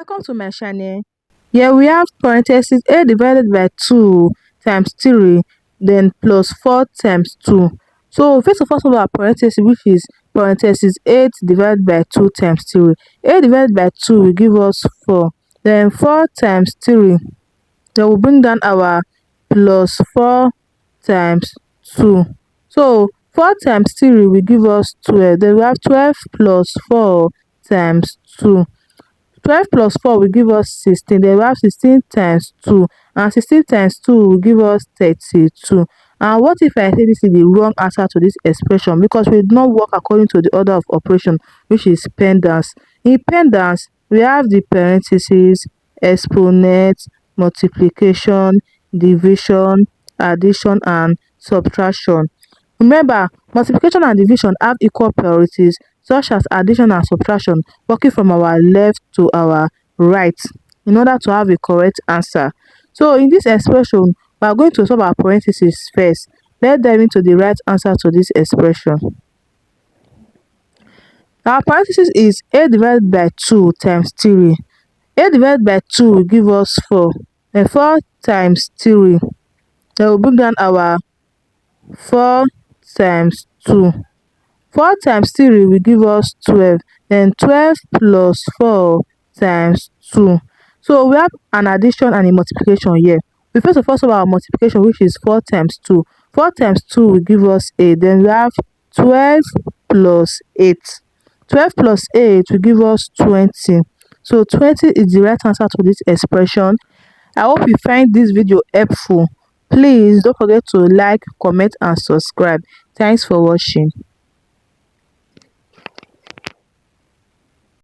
Welcome to my channel. Here we have parenthesis a divided by 2 times 3 then plus 4 times 2. So first of all, solve our parenthesis, which is parenthesis 8 divided by 2 times 3. 8 divided by 2 will give us 4. Then 4 times 3. Then we'll bring down our plus 4 times 2. So 4 times 3 will give us 12. Then we have 12 plus 4 times 2. 12 plus 4 will give us 16. Then we have 16 times 2. And 16 times 2 will give us 32. And what if I say this is the wrong answer to this expression? Because we did not work according to the order of operation, which is PEMDAS. In PEMDAS, we have the parentheses, exponents, multiplication, division, addition, and subtraction. Remember, multiplication and division have equal priorities, such as addition and subtraction, working from our left to our right in order to have a correct answer. So in this expression, we are going to solve our parentheses first. Let's dive into the right answer to this expression. Our parenthesis is a divided by 2 times 3. A divided by 2 will give us 4. Then 4 times 3. Then we'll bring down our 4 times 2. 4 times 3 will give us 12. Then 12 plus 4 times 2. So we have an addition and a multiplication here. We first of all solve our multiplication, which is 4 times 2. 4 times 2 will give us 8. Then we have 12 plus 8. 12 plus 8 will give us 20. So 20 is the right answer to this expression. I hope you find this video helpful. Please don't forget to like, comment, and subscribe. Thanks for watching.